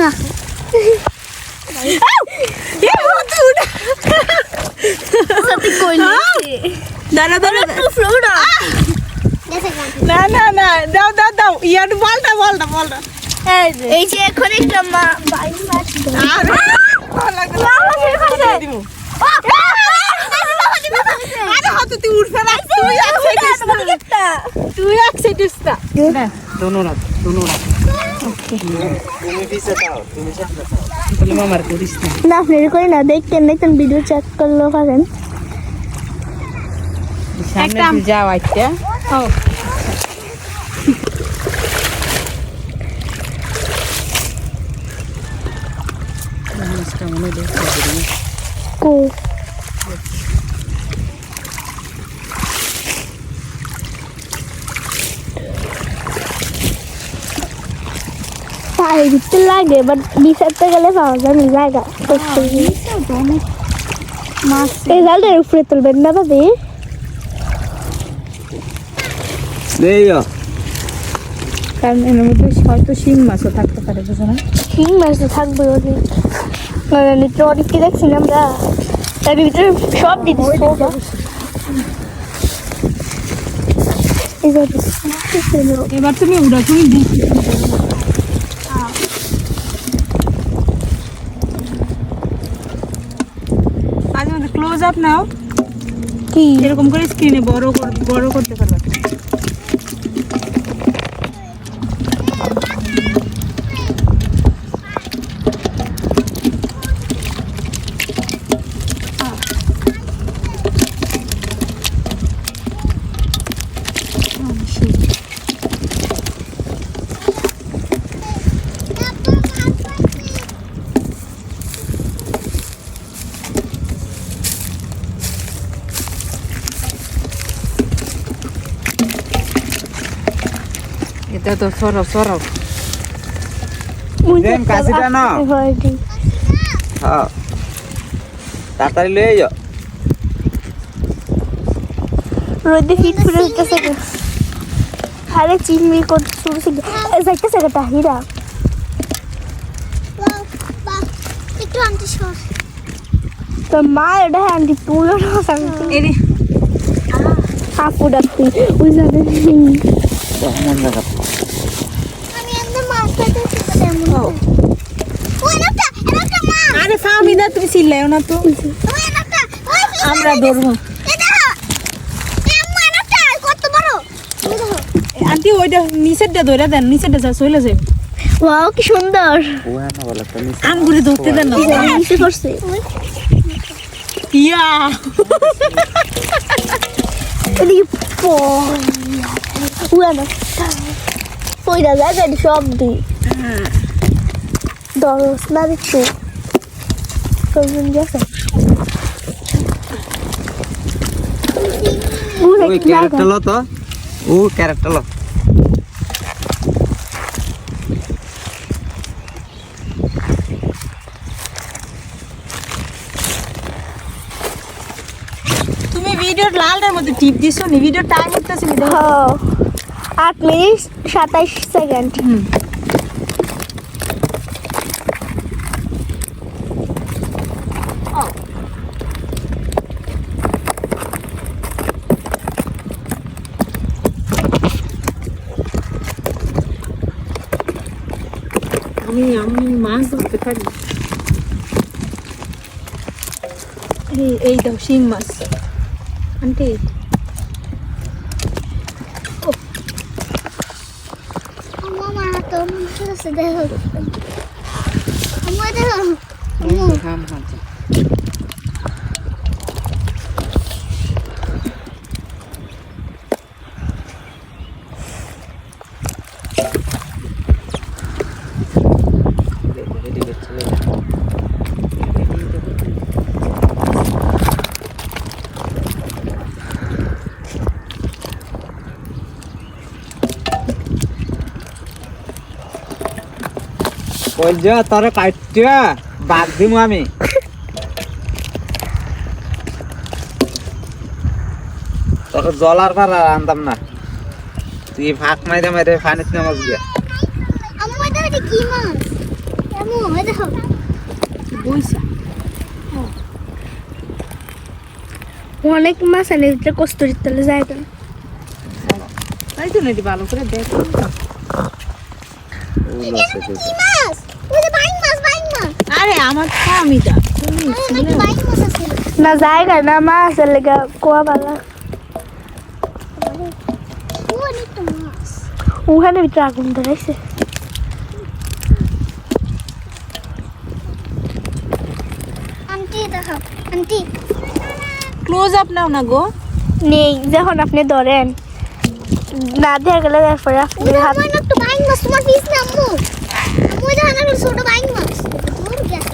না দাঁড়া দাঁড়া না না না দাও দাও দাও ইয়ার বলটা বলটা বলটা এই যে এখন একটা মা বাইক মারছে আরে আরে হাত তুই উঠবে না তুই এক সাইডিস না दोनों ना তুমি পিছে দাও তুমি সামনে দাও তুমি মামার করিস না না ফের করে না দেখতেন ভিডিও চেক করলো পারেন সামনে তুই যাও আইতা হ্যাঁ নমস্কার মনে দেখতে কো পায়ে দিতে লাগে বাট বিছাতে গেলে পাওয়া যায় না জায়গা এই জালটার উপরে তুলবেন না ভাবি দেইও কারণ এর মধ্যে হয়তো শিং মাছও থাকতে পারে বুঝো না শিং মাছ তো থাকবে অনেক অনেক কি দেখছি না আমরা তার ভিতরে সব দিদি এবার তুমি উড়া তুমি দিচ্ছি আজ আমাদের ক্লোজ আপ নাও কি এরকম করে স্ক্রিনে বড় করতে পারবে এটা তো সরো দেন কাশিটা না হ্যাঁ তাড়াতাড়ি লয়ে যাও রোদে হিট ফুটে উঠতেছে আরে চিংড়ি করতে শুরু যাইতেছে গা তাহিরা একটু আনতে সর তো মা এটা আনতে তুলো না সামনে এরে আপু ডাকতে ওই যাবে মন লাগা আমি এমনি মাছটা দেখতে তেমন ওই একটা মা আরে ফামি না তুমি চিল্লাও না তো ওই একটা আমরা ধরবো এটা এমন একটা কত বড় আন্টি ওইটা নিচেরটা ধরে দেন নিচেরটা যা চলে যাবে ওয়াও কি সুন্দর ওয়া না বলা তুমি আঙ্গুরে ধরতে দেন না নিচে করছে ইয়া এদিকে উড়ানো পয়লা জায়গায় সব দিই দশ না একটু প্রয়োজন গেছে ওই ক্যারেক্টার লো তো ও ক্যারেক্টার লো তুমি ভিডিও লালটার মধ্যে টিপ দিছো নি ভিডিও টাইম হইতাছে নি দেখো 8 মিনিট 27 সেকেন্ড আমি মাছ ধরতে পারি এই দাও শিং মাছ আন্টি মামা তো মুখে দেখো আমার দেখো হাম হাম কই যা তোরে কাটটা বাদ দিমু আমি তোর জলার পার আনতাম না তুই ফাঁক মাইরে মাইরে ফানিস না মাছ গিয়া আমার দাদি কি মাছ এমন ওই দেখো বইসা অনেক মাছ আনে ভিতরে কস্তুরির তলে যায় তো তাই তো নাকি ভালো করে দেখ মাছ ওই যে বাইং মাছ আরে আমার আমি যা তুমি নাকি বাইং মাছ আছে না জায়গা না মাছ লাগা কোয়া বালা অনেক তো মাছ ওখানে ভিতরে আগুন ধরাইছে আন্টি দেখো আন্টি ক্লোজ আপ নাও না গো নেই যখন আপনি ধরেন না দেখা গেলে তারপরে আপনি হাত না তো বাইং মাছ তোমার পিস না আম্মু আম্মু এটা না ছোট বাইং মাছ দূর গেছে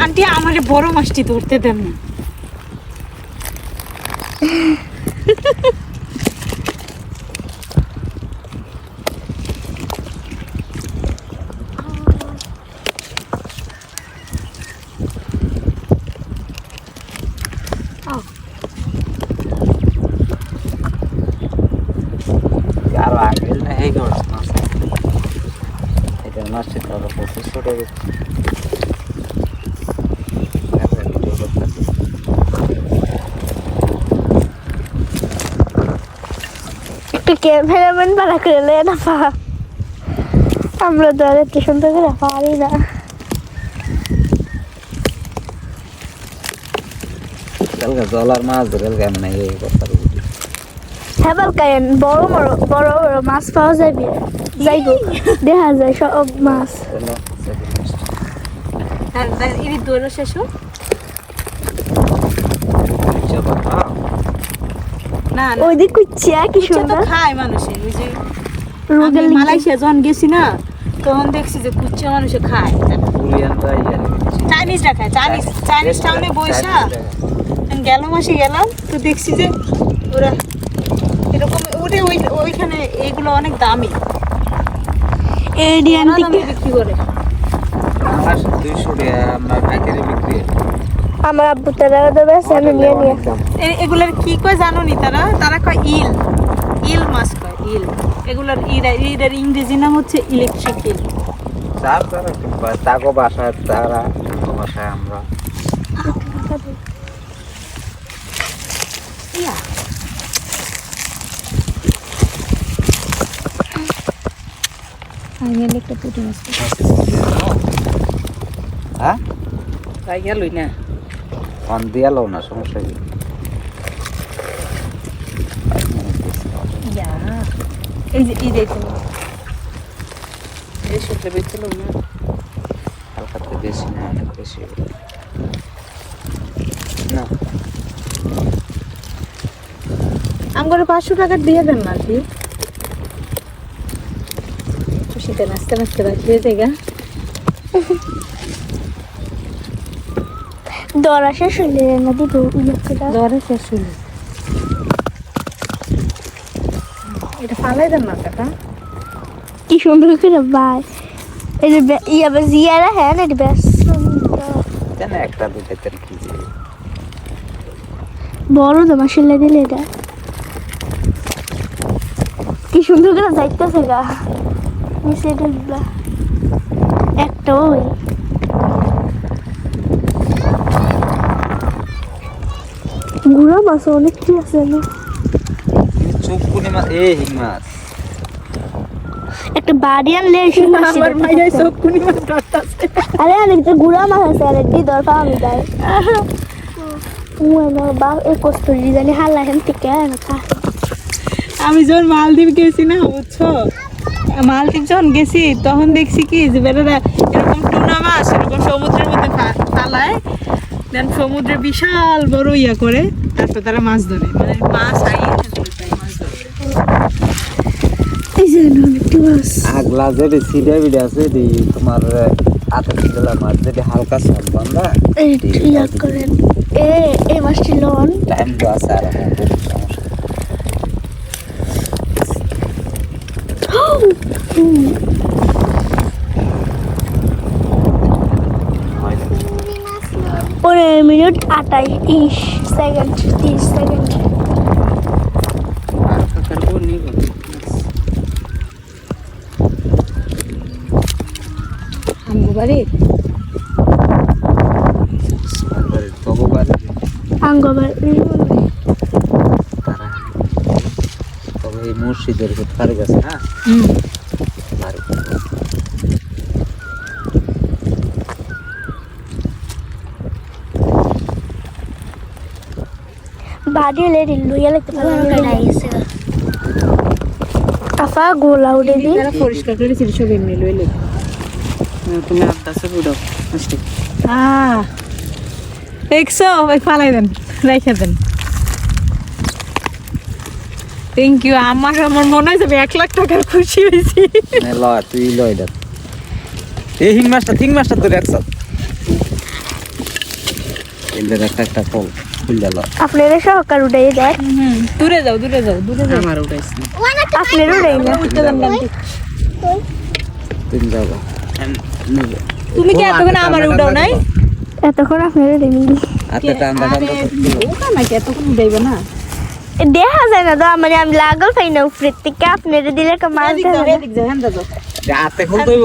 আন্টি আমারে বড় মাছটি ধরতে দেন না আর আগে না এই গড় মাছ এটা মাছটি তো প্রসেস ছোট গেছে একটু ক্যামেরাম্যান ভাড়া করে না পা আমরা তো আর এত সুন্দর করে পারি না কালকে জলার মাছ ধরে কেমন এই কথা হ্যাঁ কায়েন বড় বড় বড় বড় মাছ পাওয়া যাবে যাইবো দেখা যায় সব মাছ ইনি দৌড় শেষ না না ওই দিক কুচ্ছিয়া কি কুচ্চা তো সুন্দর খায় মানুষে ওই যে রোগের আমি মালয়েশিয়া যখন গেছি না তখন দেখছি যে কুচ্চা মানুষে খায় চাইনিজরা খায় চাইনিজ টাউনে বইসা গেল মাসে গেলাম তো দেখছি যে ওরা এরকম ওরে ওইখানে এগুলো অনেক দামি এডিয়ান ওরা দামে বিক্রি করে আমার 200 টাকা আমরা পাইকারি বিক্রি আমার আব্বু তারা দেবে আমি নিয়ে নিয়ে এগুলোর কি কয় জানো নি তারা কয় ইল মাছ কয় ইল এগুলোর এর ইংরেজি নাম হচ্ছে ইলেকট্রিক ইল তার তাগো বাসায় তারা বাসায় আমরা ইয়া আমি একটা পুঁটি মাছ হ্যাঁ তাই গেলই না ফোন দিয়ালো না সমস্যা কি ইয়া এই যে দেখো এই শুনতে বেচলো না হালকা তো বেশি না অনেক বেশি না আমগরে 500 টাকা দিয়ে দেন না কি খুশিতে নাচতে নাচতে রাখিয়ে দেগা দরা শেষ হইলে না দিব জ্বরে শেষ হইল এটা ফালাই দেন না কাকা কি সুন্দর করে ভাই এই যে ইয়া জিয়ারা হ্যাঁ না বেশ জানে একটা দুটো তেল কি বড় তো মাশাআল্লাহ দিলে এটা কি সুন্দর করে যাইতেছে গা নিচে দেখবা একটা ওই গুড়া মাছ অনেক কি আছে না চুপকুনি মাছ এই হিং মাছ একটা বাড়ি আনলে আমার মাইয়া সব কুনি মাছ ধরতাছে আরে আরে তো গুড়া মাছ আছে আরে দি দরকার আমি যাই Bueno, va el costuri জানি হালা হেন থেকে না আমি যখন মালদ্বীপ গেছি না বুঝছো, মালদ্বীপ যখন গেছি তখন দেখছি কি যে বেটারা এরকম টুনা মাছ এরকম সমুদ্রের মধ্যে ফালায়, দেন সমুদ্রে বিশাল বড় ইয়া করে তারপর তারা মাছ ধরে, মানে মাছ মাছ ধরে। এই যে অনেকটি মাছ আগলা যেটি সিডে বিডে আছে এটি তোমার হাতে দিলাম মাছ যেটি হালকা সব বান্ধা এই ইয়া করেন এই মাছটি লন টাইম তো আছে আর আমার কোনো সমস্যা হয় না। 15 মিনিট 28 সেকেন্ড 30 সেকেন্ড আর কাকার বউ নিব আমগো বাড়ি তবুবার আঙ্গবার তারা তবে এই মসজিদের ফারিক আছে না ফারিক বাড়ি লেডি লইয়া লাগতে পারে আফা গোলা উড়ে দি তারা পরিষ্কার করে ছিল সব এমনি লইলে তুমি আদাসে বুড়ো আসতে দেখছো ওই ফালাই দেন রেখে দেন। Thank you. আমার মনে হয় যাবে 1 লাখ টাকার খুশি হয়েছি। ল তুই লই দেখ এই হিং মাছটা তোর একশো এদের একটা ফল খুললে ল আপনারা সহকার উড়াই দেয় দূরে যাও আমার উঠাইছি আপনারা উড়াই না উঠতে দেন না। তিন যাবো তুমি কি এতক্ষণ আমার উঠাও নাই? এতক্ষণ আপনারা দেবেন হাতে টান ওটা নাকি এতক্ষণ উঠাইবে না? দেখা যায় না তো মানে আমি লাগল পাই না উপরের থেকে আপনারা দিলে একটা মাছ এদিক যাও, ধরে এদিক যাও, হ্যাঁ দাদা। হাতে খুলতে হইব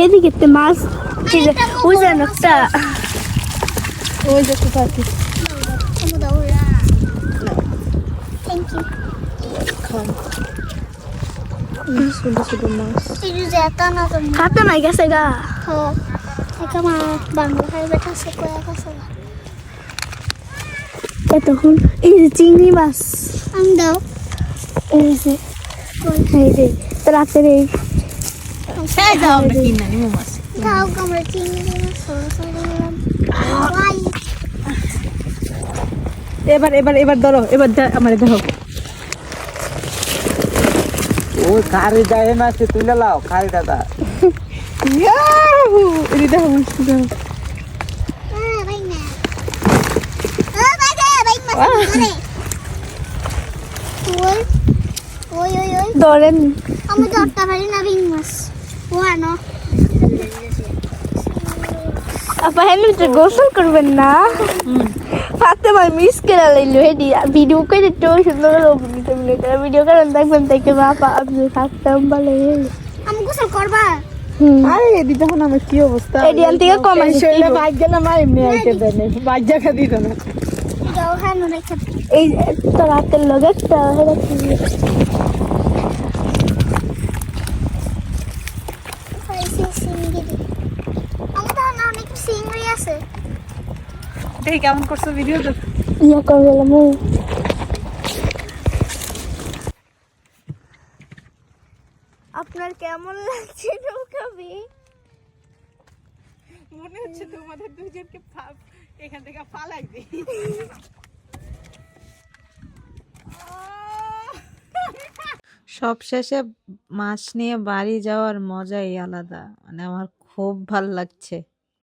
এদিকে তো মাছ বুঝেন একটা ওই যে কোথায় আছে? ছোট ছোট মাছ। খাতে নাই গেছে গা এতক্ষণ এই যে চিংড়ি মাছ এই যে রাতের এই হ্যাঁ যাও, আমরা কিনে নিবো মাছ। এবার ধরো, এবার আমার দেখো। ওই খারি যায় মাছ তুলে লাও খারি দাদা ইয়াহু! এই দেখো মাছটা দেখো। ধরেন আমি ধরতে পারি না রিং মাছ ওয়ানো আপা হেন গোসল করবেন না ফাতেমা মিস করে লাইলো হেডি ভিডিও করে তো সুন্দর করে ভিডিও করেন দেখবেন তাকে বাবা আপনি থাকতাম বলে আমি গোসল করবা আরে এদি দেখো না আমার কি অবস্থা। এডি আনতিকে কমাই শরীরে বাইক গেলাম আর এমনি আইতে দেয় না, বাইক জায়গা দিত না। যাও হ্যাঁ রেখে এই তো রাতের লগে একটা হেডা খাইছি সিঙ্গি আমি তো না অনেক সিঙ্গি আছে দেখি কেমন করছো ভিডিও তো। ইয়া করে গেলাম আপনার কেমন লাগছে নৌকাবি মনে হচ্ছে তোমাদের দুজনকে এখান থেকে ফালাই দিই। সব শেষে মাছ নিয়ে বাড়ি যাওয়ার মজাই আলাদা, মানে আমার খুব ভাল লাগছে।